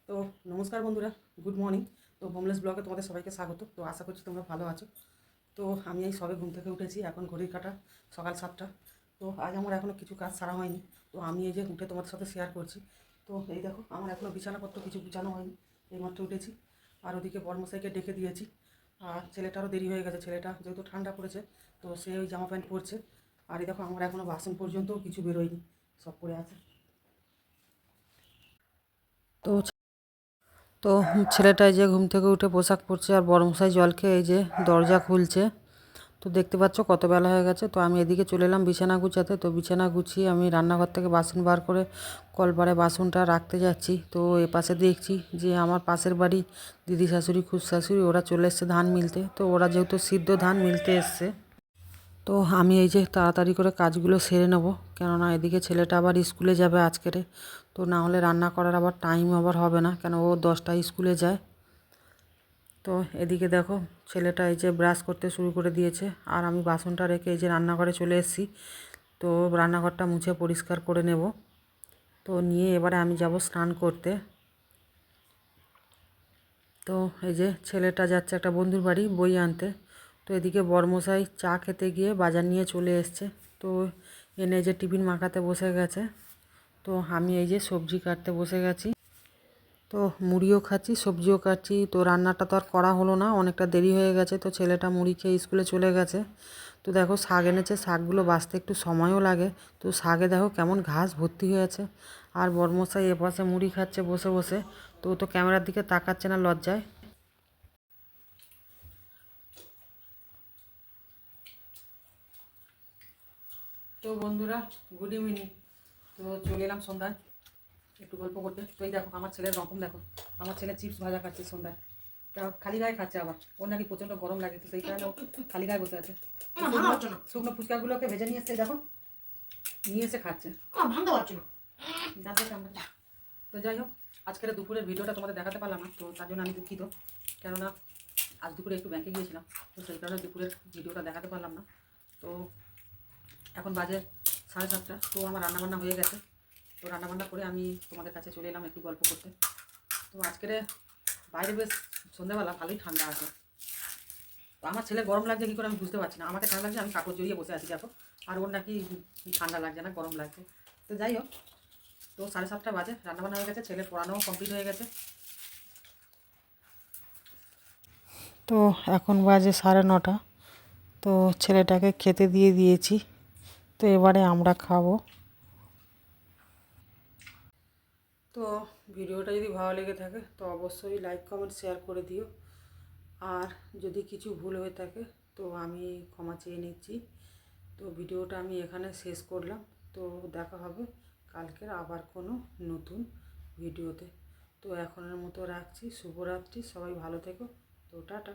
তো নমস্কার বন্ধুরা, গুড মর্নিং। তো হোমলেস ব্লগে তোমাদের সবাইকে স্বাগত। তো আশা করছি তোমরা ভালো আছো। তো আমি এই সবে ঘুম থেকে উঠেছি, এখন ঘড়ির কাঁটা সকাল 7টা। তো আজ আমার এখনও কিছু কাজ সারা হয়নি। তো আমি এই যে উঠে তোমাদের সাথে শেয়ার করছি। তো এই দেখো, আমার এখনও বিছানাপত্র কিছু গুছানো হয়নি, এইমাত্র উঠেছি। আর ওদিকে বড়মশাইকে ডেকে দিয়েছি। আর ছেলেটারও দেরি হয়ে গেছে, ছেলেটা যেহেতু ঠান্ডা পড়েছে তো সে ওই জামা প্যান্ট পরছে। আর এই দেখো, আমার এখনও বাসন পর্যন্ত কিছু বেরোয়নি, সব পড়ে আছে। তো তো ছেলেটা এই যে ঘুম থেকে উঠে পোশাক পরছে, আর বড়মশাই জল খেয়ে এই যে দরজা খুলছে। তো দেখতে পাচ্ছ কত বেলা হয়ে গেছে। তো আমি এদিকে চলে এলাম বিছানা গুছাতে। তো বিছানা গুছিয়ে আমি রান্নাঘর থেকে বাসন বার করে কলপারে বাসনটা রাখতে যাচ্ছি। তো এপাশে দেখছি যে আমার পাশের বাড়ি দিদি শাশুড়ি খুদ শাশুড়ি ওরা চলে এসছে ধান মিলতে। তো ওরা যেহেতু সিদ্ধ ধান মিলতে এসছে, তো আমি এই যে তাড়াতাড়ি করে কাজগুলো সেরে নেব, কেননা এদিকে ছেলেটা আবার স্কুলে যাবে আজকেরে। তো না হলে রান্না করার আবার টাইম আবার হবে না, কেন ও 10টায় স্কুলে যায়। তো এদিকে দেখো, ছেলেটা এই যে ব্রাশ করতে শুরু করে দিয়েছে, আর আমি বাসনটা রেখে এই যে রান্নাঘরে চলে এসেছি। তো রান্নাঘরটা মুছে পরিষ্কার করে নেব। তো নিয়ে এবারে আমি যাব স্নান করতে। তো এই যে ছেলেটা যাচ্ছে একটা বন্ধুর বাড়ি বই আনতে। তো এদিকে বড়মশাই চা খেতে গিয়ে বাজার নিয়ে চলে এসছে। তো এনে যে টিফিন মাখাতে বসে গেছে। তো আমি এই যে সবজি কাটতে বসে গেছি। তো মুড়িও খাচ্ছি, সবজিও কাটছি। তো রান্নাটা তো আর করা হলো না, অনেকটা দেরি হয়ে গেছে। তো ছেলেটা মুড়ি খেয়ে স্কুলে চলে গেছে। তো দেখো শাক এনেছে, শাকগুলো বাছতে একটু সময়ও লাগে। তো শাকে দেখো কেমন ঘাস ভর্তি হয়েছে। আর বড়মশাই এপাশে মুড়ি খাচ্ছে বসে বসে। তো ও তো ক্যামেরার দিকে তাকাচ্ছে না লজ্জায়। তো বন্ধুরা, গুড ইভিনিং। তো চলে এলাম সন্ধ্যায় একটু গল্প করতে। তো এই দেখো আমার ছেলের রকম দেখো, আমার ছেলে চিপস ভাজা খাচ্ছে সন্ধ্যায়। তা খালি গায়ে খাচ্ছে, আবার ওর নাকি প্রচণ্ড গরম লাগে, তো সেই কারণে ও খালি গায়ে বসে আছে। শুকনো ফুচকাগুলোকে ভেজে নিয়ে এসছে, দেখো নিয়ে এসে খাচ্ছে। জানতে চান না। তো যাই হোক, আজকের দুপুরের ভিডিওটা তোমাদের দেখাতে পারলাম না, তো তার জন্য আমি দুঃখিত। কেননা আজ দুপুরে একটু ব্যাংকে গিয়েছিলাম, তো সেই কারণে দুপুরের ভিডিওটা দেখাতে পারলাম না। তো এখন বাজে 7:30। তো আমার রান্নাবান্না হয়ে গেছে। তো রান্নাবান্না করে আমি তোমাদের কাছে চলে এলাম একটু গল্প করতে। তো আজকের বাইরে বেশ সন্ধ্যাবেলা ভালোই ঠান্ডা আছে। তো আমার ছেলে গরম লাগছে কী করে আমি বুঝতে পারছি না। আমাকে ঠান্ডা লাগছে, আমি কাপড় জড়িয়ে বসে আছি দেখো। আর ওর নাকি ঠান্ডা লাগছে না, গরম লাগছে। তো যাই হোক, তো 7:30 বাজে, রান্নাবান্না হয়ে গেছে, ছেলে পড়ানোও কমপ্লিট হয়ে গেছে। তো এখন বাজে 9:30। তো ছেলেটাকে খেতে দিয়ে দিয়েছি। তো এবারে আমরা খাবো। তো ভিডিওটা যদি ভালো লেগে থাকে তো অবশ্যই লাইক কমেন্ট শেয়ার করে দিও। আর যদি কিছু ভুল হয়ে থাকে তো আমি ক্ষমা চেয়ে নিচ্ছি। তো ভিডিওটা আমি এখানে শেষ করলাম। তো দেখা হবে কালকের আবার কোনো নতুন ভিডিওতে। তো এখনের মতো রাখছি, শুভরাত্রি, সবাই ভালো থেকো। তো টাটা।